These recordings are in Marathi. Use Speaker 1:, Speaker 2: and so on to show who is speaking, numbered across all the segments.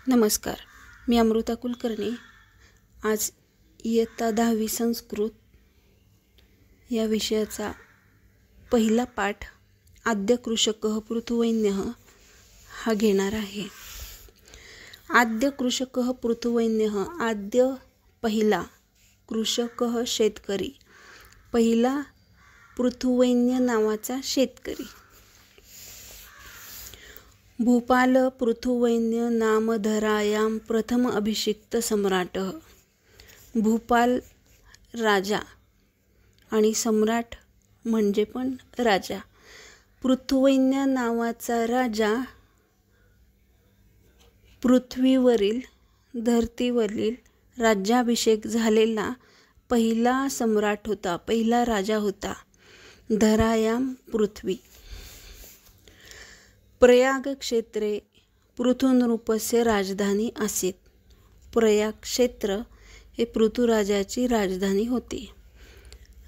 Speaker 1: नमस्कार, मी अमृता कुलकर्णी। आज इयत्ता 10वी संस्कृत या विषयाचा पहिला पाठ आद्य कृषकः पृथुवैन्यः हा घेणार आहे। आद्य कृषकः पृथुवैन्यः, आद्य पहिला, कृषकः शेतकरी, पहिला पृथुवैन्य नावाचा शेतकरी। भूपाल पृथुवैन्य नामधरायां प्रथम अभिषिक्त सम्राटः। भूपाल राजा आणि सम्राट म्हणजे पण राजा। पृथुवैन्य नावाचा राजा पृथ्वीवरील, धरतीवरील राज्याभिषेक झालेला पहिला सम्राट होता, पहिला राजा होता। धरायां पृथ्वी। प्रयाग क्षेत्रे पृथुनृपस्य राजधानी आसीत्। प्रयाग क्षेत्र हे पृथुराजाची राजधानी होती।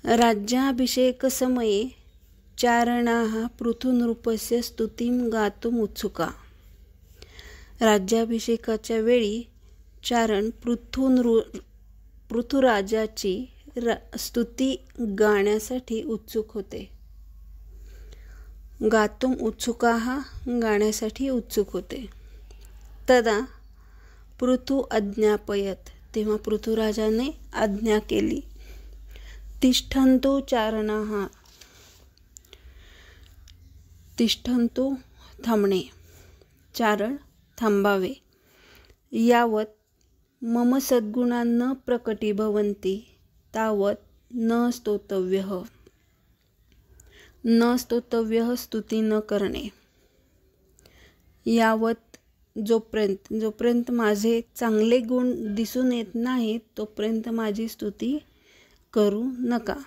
Speaker 1: राज्याभिषेकसमये चारणाः पृथुनृपस्य स्तुतिं गातुम् उत्सुका। राज्याभिषेकाच्या वेळी चारण पृथुराजाची स्तुती गाण्यासाठी उत्सुक होते। गातुम उत्सुकाः, गाण्यासाठी उत्सुक होते। तदा पृथु आज्ञापयत, तेव्हा पृथुराजाने आज्ञा केली। तिष्ठन्तु चारणाः, तिष्ठन्तु थांबणे, चारण थांबावे। यावत मम सद्गुणा न प्रकटीभवन्ति तावत न स्तोतव्यः। न स्तोतव्यः, स्तुती न करणे। यावत जोपर्यंत माझे चांगले गुण दिसून येत नाहीत तोपर्यंत माझी स्तुती करू नका।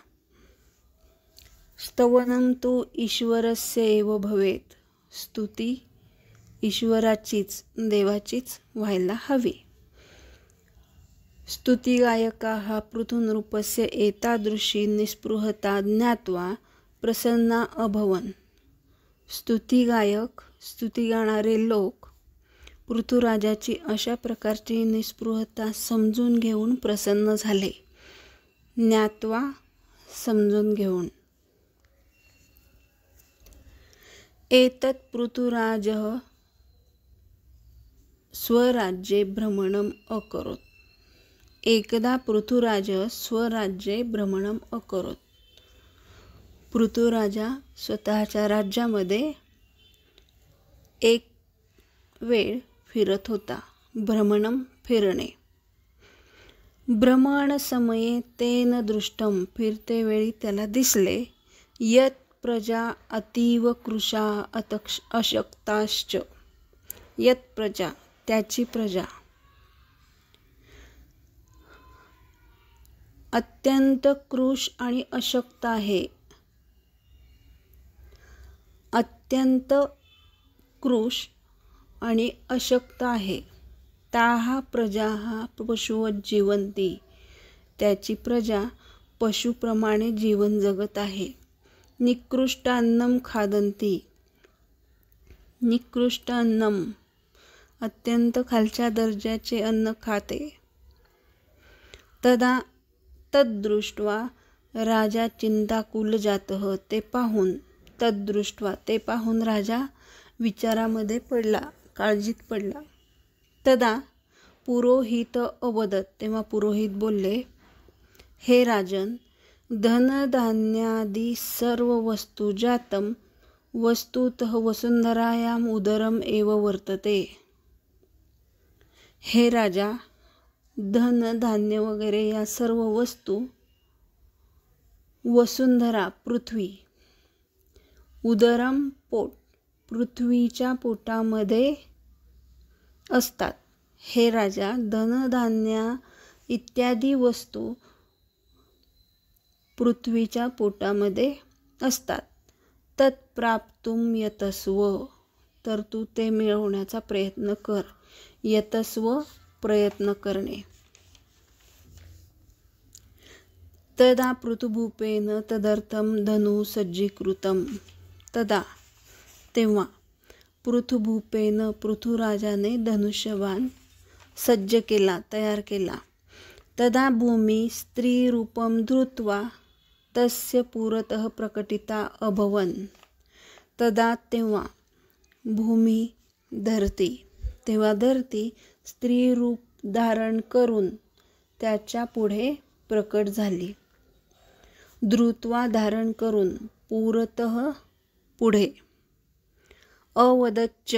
Speaker 1: स्तवनं तु ईश्वरस्य एव भवेत्। स्तुती ईश्वराचीच, देवाचीच व्हायला हवी। स्तुतिगायकाः पृथुनृपस्य एतादृशी निस्पृहता ज्ञात्वा प्रसन्ना अभवन्। स्तुतिगायक, स्तुती गाणारे लोक पृथुराजाची अशा प्रकारची निस्पृहता समजून घेऊन प्रसन्न झाले। ज्ञात्वा, समजून घेऊन। एतत् पृथुराजः स्वराज्ये भ्रमणम् अकरोत्। एकदा पृथुराजः स्वराज्ये भ्रमणम् अकरोत्। पृथुराजा स्वतःच्या राज्यामध्ये एक वेळ फिरत होता। भ्रमणम, फिरणे। भ्रमण समये तेन दृष्टम, फिरते वेळी त्याला दिसले। यत् प्रजा अतीव कृशा अशक्ताश्च। यत् प्रजा, त्याची प्रजा, अत्यंत कृश आणि अशक्त आहे। अत्यंत कृश आणि अशक्त आहे। ताः प्रजाः पशुवत् जीवन्ति, त्याची प्रजा पशुप्रमाणे जीवन जगत आहे। निकृष्टान्नं खादन्ति, निकृष्ट अन्नम, अत्यंत खालच्या दर्जाचे अन्न खाते। तदा तद्दृष्ट्वा राजा चिंताकुल जातः, ते पाहून, तद्दृष्ट्वा, ते पाहून राजा विचारामध्ये पडला, काळजीत पडला। तदा पुरोहित अवदत, तेव्हा पुरोहित बोलले, हे राजन, धनधान्यादि सर्व वस्तु जातम वस्तुतः वसुंधरायाम उदरम एव वर्तते। हे राजा, धन धान्य वगैरे या सर्व वस्तू वसुंधरा, पृथ्वी, उदरम, पोट, पृथ्वीच्या पोटामध्ये असतात। हे राजा, धनधान्य इत्यादी वस्तू पृथ्वीच्या पोटामध्ये असतात। तत्प्राप्तुम यतस्व, तर तू ते मिळवण्याचा प्रयत्न कर। यतस्व, प्रयत्न करणे। तदा पृथुभूपेन तदर्थम धनु सज्जीकृतम। तदा, तेव्हा, पृथुभूपेन, पृथुराजाने धनुष्यबाण सज्ज केला, तयार केला. तदा भूमी स्त्रीरूपं धृत्वा तस्य पुरतः प्रकटिता अभवन्. तदा तेव्हा भूमी धरती स्त्रीरूप धारण करून त्याच्या पुढे प्रकट झाली. धृत्वा धारण करून, पुरतः पुढे. अवदच्च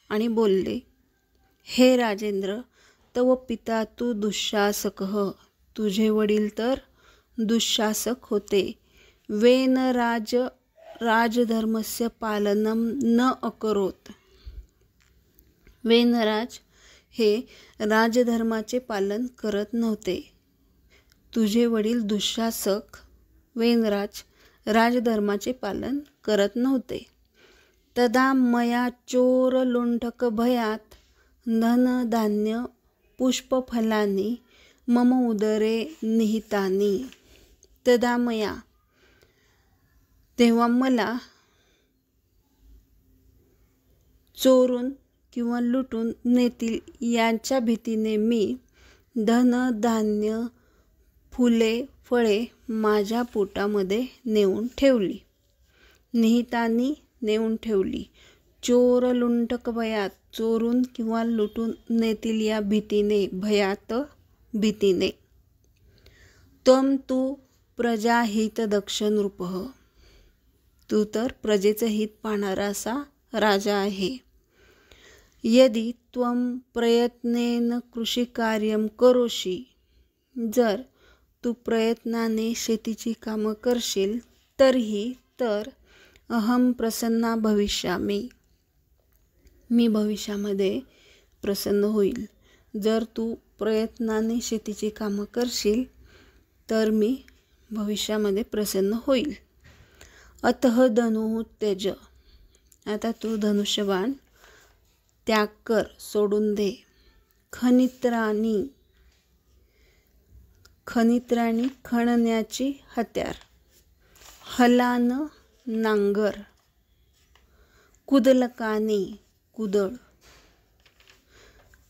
Speaker 1: आणि बोलले, हे राजेंद्र, तव पिता तु दुःशासकः, तुझे वडील तर दुःशासक होते. वेन राजधर्मस्य पालनं न अकरोत. वेनराज हे राजधर्माचे पालन करत नव्हते. तुझे वडील दुःशासक वेनराज राजधर्माचे पालन करत नव्हते. तदा मया चोर लुंठक भयात धन धान्य पुष्पफलानी मम उदरे निहितानी. तदा मया तेव्हा मला चोरून किंवा लुटून नेतील यांच्या भीतीने मी धन धान्य फुले फळे माझ्या पोटामध्ये नेऊन ठेवली. निहितानी नेऊन ठेवली. चोर लुंठक भयात, चोरून किंवा लुटून नेतील या भीतीने, भयात भीतीने. त्वं तु प्रजाहित दक्ष नृपः, तू तर प्रजेचं हित पाहणारा असा राजा आहे. यदि त्वं प्रयत्नेन कृषिकार्यं करोषि, जर तू प्रयत्नाने शेतीची कामं करशील, तर अहम प्रसन्ना भविष्यामि, मी भविष्यामध्ये प्रसन्न होईल. जर तू प्रयत्नाने शेतीची कामं करशील तर मी भविष्यामध्ये प्रसन्न होईल. अतः धनुः त्यज, आता तू धनुष्यबाण त्याग कर, सोडून दे. खनित्राणी खणण्याची हत्यार. हलान नांगर. कुदलकानी कुदळ.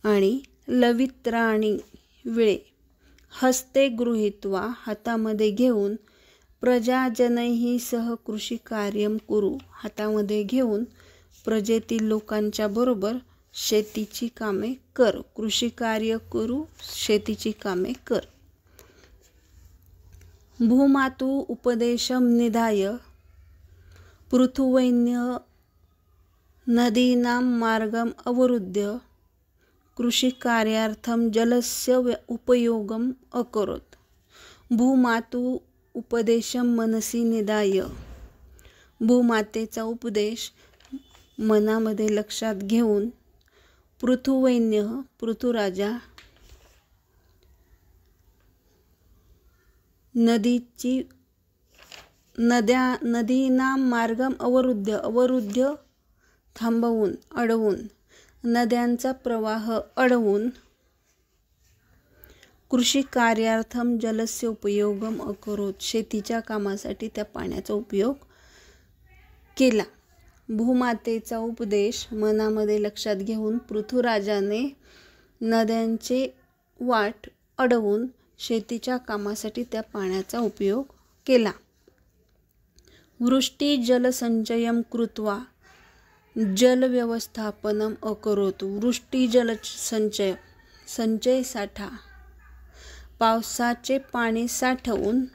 Speaker 1: आणि लवित्राणी विळे. हस्ते गृहीत्वा हातामध्ये घेऊन, प्रजाजनैः सह कृषिकार्यं कुरु, हातामध्ये घेऊन प्रजेतील लोकांच्या बरोबर शेतीची कामे कर. कृषिकार्य कुरु, शेतीची कामे कर. भूमातु उपदेशं निधाय पृथुवैन्य नदीनां मार्गम् अवरुद्ध्य कृषिकार्यार्थं जलस्य उपयोगम् अकरोत्. भूमातु उपदेशं मनसी निधाय, भूमातेचा उपदेश मनामध्ये लक्षात घेऊन, पृथुवैन्य पृथुराजा, नदीनां मार्गम अवरुद्ध थांबवून, अडवून, नद्यांचा प्रवाह अडवून, कृषिकार्यार्थम जलस्य उपयोगम अकरोत, शेतीच्या कामासाठी त्या पाण्याचा उपयोग केला. भूमातेचा उपदेश मनामध्ये लक्षात घेऊन पृथुराजाने नद्यांचे वाट अडवून शेतीच्या कामासाठी त्या पाण्याचा उपयोग केला. वृष्टी जलसंचयम कृत्वा जलव्यवस्थापनम अकरोत. वृष्टी जलसंचय, संचय साठा, पावसाचे पाणी साठवून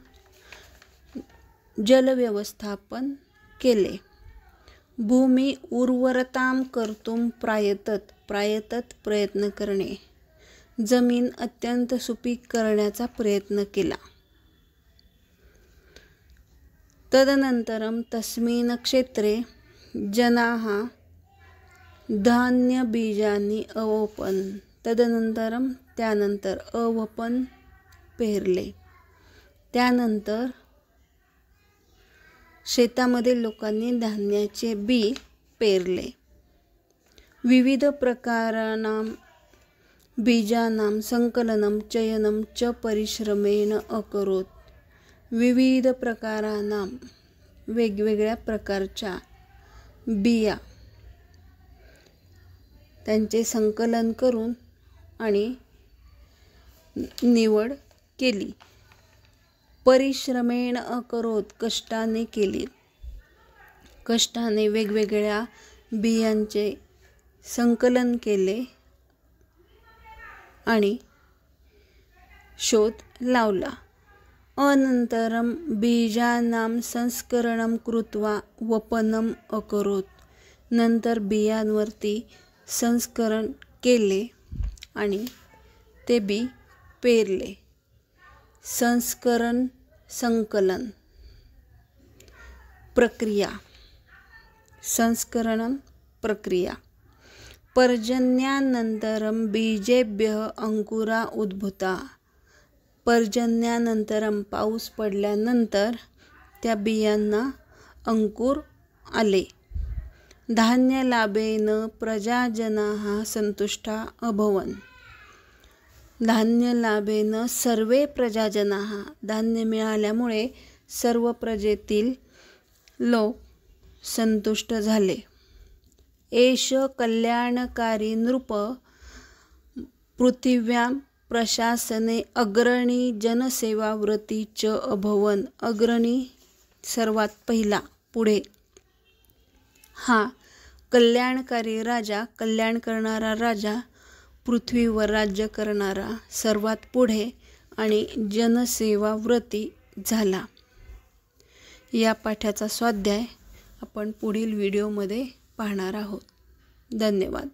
Speaker 1: जलव्यवस्थापन केले. भूमी उर्वरतां कर्तुं प्रायतत, प्रयत्न करणे, जमीन अत्यंत सुपीक करण्याचा प्रयत्न केला. तदनंतरम तस्मिन् क्षेत्रे जनाः धान्यबीजानि अवपन्. तदनंतरम त्यानंतर, अवपन पेरले. त्यानंतर शेतामध्ये लोकांनी धान्याचे बी पेरले. विविध प्रकाराणां बीजानां संकलनं चयनं च परिश्रमेण अकरोत. विविध प्रकाराणां, वेगवेगळ्या प्रकारच्या बिया त्यांचे संकलन करून आणि निवड केली. परिश्रमेण अकरोत, कष्टाने केली. कष्टाने वेगवेगळ्या बियांचे संकलन केले आणि शोध लावला. अनंतरम बीजानां संस्करणं कृत्वा वपनम अकरोत. नंतर बियांवरती संस्करण केले आणि ते बी पेरले. संस्करण संकलन प्रक्रिया. संस्करण प्रक्रिया. पर्जन्यानंतरम बीजेभ्यः अंकुरा उद्भूता. पर्जन्यानंतरम पाऊस पडल्यानंतर त्या बियांना अंकुर आले. धान्यलाभेन प्रजाजनाः संतुष्टा अभवन्. धान्यलाभेन सर्वे प्रजाजनाः. धान्य मिळाल्यामुळे सर्व प्रजेतील लोक संतुष्ट झाले. एष कल्याणकारी नृप पृथिव्यां प्रशासने अग्रणी जनसेवाव्रती च अभवन्. अग्रणी सर्वात पहिला, पुढे. हा कल्याणकारी राजा, कल्याण करणारा राजा, पृथ्वीवर राज्य करणारा सर्वात पुढे आणि जनसेवाव्रती झाला. या पाठाचा स्वाध्याय आपण पुढील व्हिडिओमध्ये पाहणार आहोत. धन्यवाद.